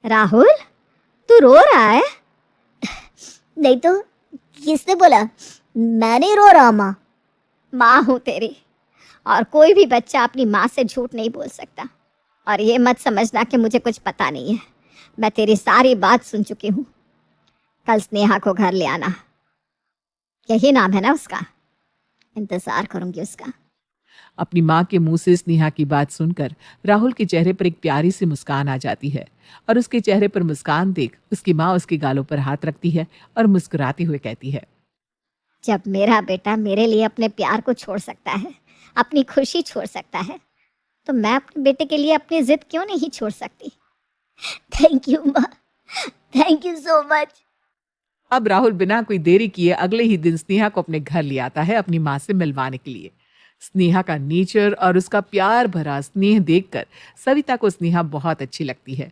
राहुल, तू रो रहा है? नहीं तो किसने बोला? मैं नहीं रो रहा माँ। माँ हूँ तेरी, और कोई भी बच्चा अपनी माँ से झूठ नहीं बोल सकता। और ये मत समझना कि मुझे कुछ पता नहीं है। मैं तेरी सारी बात सुन चुकी हूँ। कल स्नेहा को घर ले आना, यही नाम है ना उसका? इंतजार करूंगी उसका। अपनी माँ के मुंह से स्नेहा की बात सुनकर राहुल के चेहरे पर एक प्यारी सी मुस्कान आ जाती है और उसके चेहरे पर मुस्कान देख उसकी माँ उसके गालों पर हाथ रखती है और मुस्कुराते हुए कहती है, जब मेरा बेटा मेरे लिए अपने प्यार को छोड़ सकता है, अपनी खुशी छोड़ सकता है, तो मैं अपने बेटे के लिए अपनी जिद क्यों नहीं छोड़ सकती? थैंक यू माँ, थैंक यू सो मच। अब राहुल बिना कोई देरी किए अगले ही दिन स्नेहा को अपने घर ले आता है अपनी माँ से मिलवाने के लिए। स्नेहा का नेचर और उसका प्यार भरा स्नेह देखकर सविता को स्नेहा बहुत अच्छी लगती है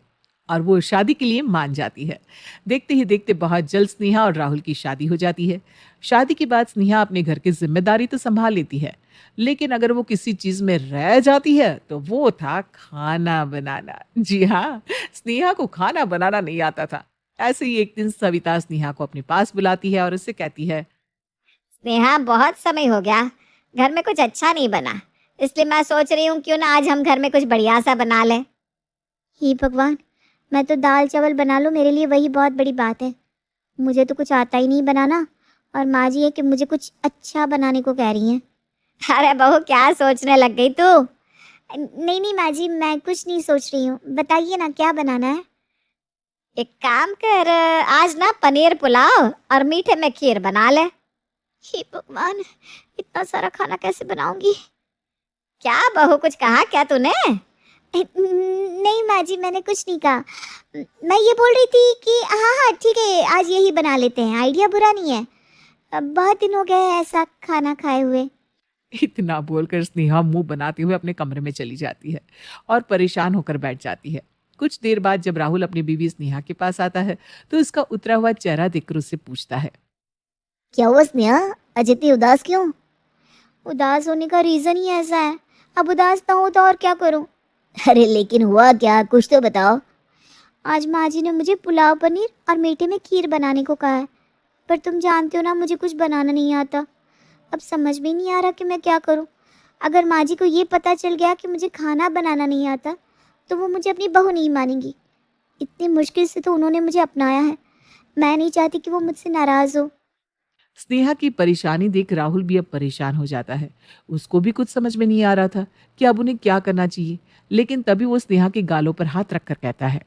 और वो शादी के लिए मान जाती है। देखते ही देखते बहुत जल्द स्नेहा और राहुल की शादी हो जाती है। शादी के बाद स्नेहा अपने घर की जिम्मेदारी तो संभाल लेती है, लेकिन अगर वो किसी चीज में रह जाती है तो वो था खाना बनाना। जी हाँ, स्नेहा को खाना बनाना नहीं आता था। ऐसे ही एक दिन सविता स्नेहा को अपने पास बुलाती है और उससे कहती है, स्नेहा, बहुत समय हो गया, घर में कुछ अच्छा नहीं बना, इसलिए मैं सोच रही हूँ क्यों ना आज हम घर में कुछ बढ़िया सा बना लें। हे भगवान, मैं तो दाल चावल बना लूँ, मेरे लिए वही बहुत बड़ी बात है। मुझे तो कुछ आता ही नहीं बनाना, और माँ जी है कि मुझे कुछ अच्छा बनाने को कह रही हैं। अरे बहू, क्या सोचने लग गई तू? नहीं नहीं माँ जी, मैं कुछ नहीं सोच रही हूँ, बताइए ना क्या बनाना है। एक काम कर, आज ना पनीर पुलाव और मीठे में खीर बना ले। हे भगवान, इतना सारा खाना कैसे बनाऊंगी? क्या बहू, कुछ कहा क्या तूने? नहीं माँ जी, मैंने कुछ नहीं कहा। मैं ये बोल रही थी कि हाँ हाँ ठीक है, आज यही बना लेते हैं, आइडिया बुरा नहीं है। अब बहुत दिन हो गए हैं ऐसा खाना खाए हुए। इतना बोलकर स्नेहा मुंह बनाते हुए अपने कमरे में चली जाती है और परेशान होकर बैठ जाती है। कुछ देर बाद जब राहुल अपनी बीवी स्नेहा के पास आता है तो उसका उतरा हुआ चेहरा देखकर उससे पूछता है, क्या हुआ स्नेहा, आज इतनी उदास क्यों? उदास होने का रीज़न ही ऐसा है, अब उदास ना हो तो और क्या करूं? अरे लेकिन हुआ क्या, कुछ तो बताओ। आज माँ जी ने मुझे पुलाव पनीर और मीठे में खीर बनाने को कहा है, पर तुम जानते हो ना मुझे कुछ बनाना नहीं आता। अब समझ में नहीं आ रहा कि मैं क्या करूं। अगर माँ जी को ये पता चल गया कि मुझे खाना बनाना नहीं आता तो वो मुझे अपनी बहू नहीं मानेंगी। इतनी मुश्किल से तो उन्होंने मुझे अपनाया है, मैं नहीं चाहती कि वो मुझसे नाराज़ हो। स्नेहा की परेशानी देख राहुल भी अब परेशान हो जाता है। उसको भी कुछ समझ में नहीं आ रहा था कि अब उन्हें क्या करना चाहिए, लेकिन तभी वो स्नेहा के गालों पर हाथ रखकर कहता है,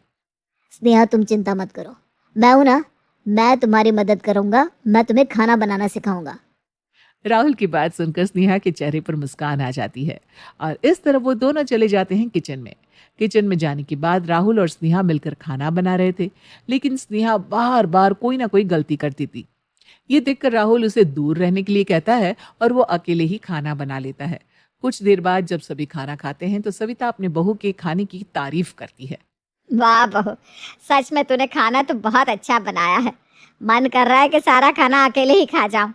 स्नेहा तुम चिंता मत करो, मैं हूं ना, मैं तुम्हारी मदद करूंगा, मैं तुम्हें खाना बनाना सिखाऊंगा। राहुल की बात सुनकर स्नेहा के चेहरे पर मुस्कान आ जाती है और इस तरह वो दोनों चले जाते हैं किचन में। किचन में जाने के बाद राहुल और स्नेहा मिलकर खाना बना रहे थे, लेकिन स्नेहा बार बार कोई ना कोई गलती करती थी। ये देखकर राहुल उसे दूर रहने के लिए कहता है और वो अकेले ही खाना बना लेता है। कुछ देर बाद जब सभी खाना खाते हैं तो सविता अपने बहू के खाने की तारीफ करती है। वाह बहू, सच में तूने खाना तो बहुत अच्छा बनाया है। मन कर रहा है कि सारा खाना अकेले ही खा जाऊं,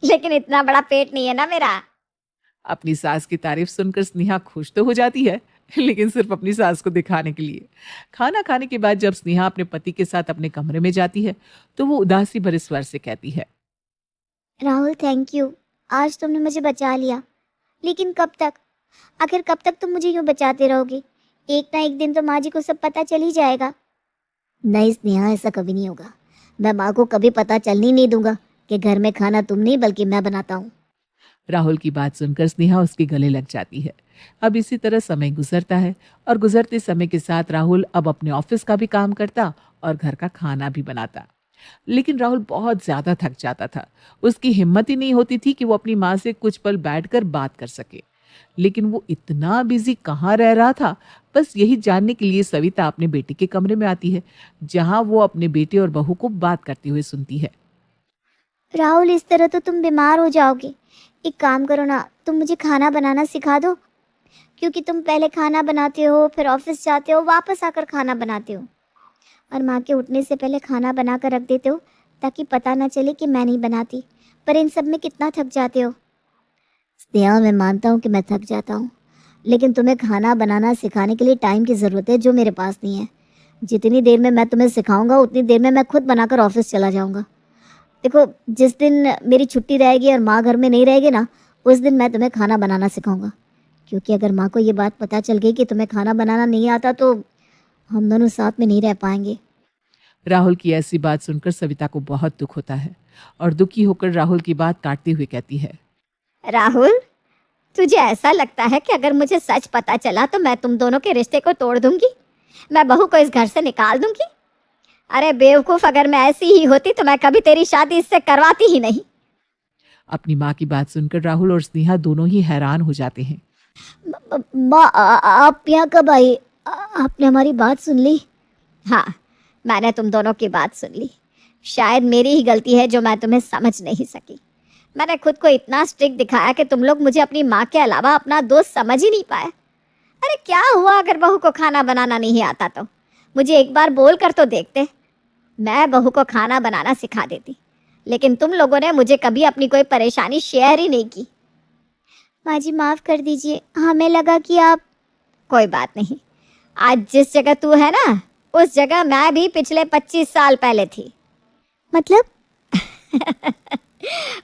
लेकिन इतना बड़ा पेट नहीं है ना मेरा। अपनी सास की तारीफ सुनकर स्नेहा खुश तो हो जाती है, लेकिन सिर्फ अपनी सास को दिखाने के लिए। खाना खाने के बाद जब स्नेहा अपने पति के साथ अपने कमरे में जाती है तो वो उदासी भरे स्वर से कहती है, राहुल थैंक यू, आज तुमने मुझे बचा लिया, लेकिन कब तक? आखिर कब तक तुम मुझे यूं बचाते रहोगे? एक ना एक दिन तो माँ जी को सब पता चल ही जाएगा। नहीं स्नेहा, ऐसा कभी नहीं होगा। मैं माँ को कभी पता चलने ही नहीं दूंगा कि घर में खाना तुम नहीं बल्कि मैं बनाता हूँ। राहुल की बात सुनकर स्नेहा उसके गले लग जाती है। अब इसी तरह समय गुजरता है और गुजरते समय के साथ राहुल अब अपने ऑफिस का भी काम करता और घर का खाना भी बनाता। लेकिन राहुल बहुत ज्यादा थक जाता था। उसकी हिम्मत ही नहीं होती थी कि वो अपनी माँ से कुछ पल बैठकर बात कर सके। लेकिन वो इतना बिजी कहाँ रह रहा था, बस यही जानने के लिए सविता अपने बेटे के कमरे में आती है, जहाँ वो अपने बेटे और बहू को बात करते हुए सुनती है। राहुल, इस तरह तो तुम बीमार हो जाओगे। एक काम करो ना, तुम मुझे खाना बनाना सिखा दो, क्योंकि तुम पहले खाना बनाते हो, फिर ऑफिस जाते हो, वापस आकर खाना बनाते हो, और माँ के उठने से पहले खाना बना कर रख देते हो ताकि पता ना चले कि मैं नहीं बनाती। पर इन सब में कितना थक जाते हो। स्नेहा, मैं मानता हूँ कि मैं थक जाता हूँ, लेकिन तुम्हें खाना बनाना सिखाने के लिए टाइम की ज़रूरत है जो मेरे पास नहीं है। जितनी देर में मैं तुम्हें सिखाऊंगा उतनी देर में मैं खुद बनाकर ऑफिस चला जाऊंगा। देखो, जिस दिन मेरी छुट्टी रहेगी और माँ घर में नहीं रहेगी ना, उस दिन मैं तुम्हें खाना बनाना सिखाऊंगा। क्योंकि अगर माँ को ये बात पता चल गई कि तुम्हें खाना बनाना नहीं आता तो हम दोनों साथ में नहीं रह पाएंगे। राहुल की ऐसी बात सुनकर सविता को बहुत दुख होता है और दुखी होकर राहुल की बात काटते हुए कहती है, राहुल, तुझे ऐसा लगता है कि अगर मुझे सच पता चला तो मैं तुम दोनों के रिश्ते को तोड़ दूंगी, मैं बहू को इस घर से निकाल दूंगी? अरे बेवकूफ, अगर मैं ऐसी ही होती तो मैं कभी तेरी शादी इससे करवाती ही नहीं। अपनी माँ की बात सुनकर राहुल और स्नेहा दोनों ही हैरान हो जाते हैं। माँ, आप यहाँ कब आई? आपने हमारी बात सुन ली? हाँ, मैंने तुम दोनों की बात सुन ली। शायद मेरी ही गलती है जो मैं तुम्हें समझ नहीं सकी। मैंने खुद को इतना स्ट्रिक्ट दिखाया कि तुम लोग मुझे अपनी माँ के अलावा अपना दोस्त समझ ही नहीं पाए। अरे क्या हुआ अगर बहू को खाना बनाना नहीं आता तो? मुझे एक बार बोल कर तो देखते, मैं बहू को खाना बनाना सिखा देती। लेकिन तुम लोगों ने मुझे कभी अपनी कोई परेशानी शेयर ही नहीं की। माँ जी, माफ़ कर दीजिए, हमें लगा कि आप... कोई बात नहीं, आज जिस जगह तू है ना, उस जगह मैं भी पिछले 25 साल पहले थी। मतलब?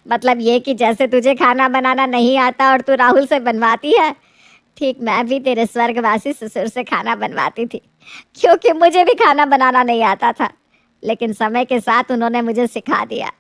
मतलब ये कि जैसे तुझे खाना बनाना नहीं आता और तू राहुल से बनवाती है, ठीक मैं भी तेरे स्वर्गवासी ससुर से खाना बनवाती थी। क्योंकि मुझे भी खाना बनाना नहीं आता था, लेकिन समय के साथ उन्होंने मुझे सिखा दिया।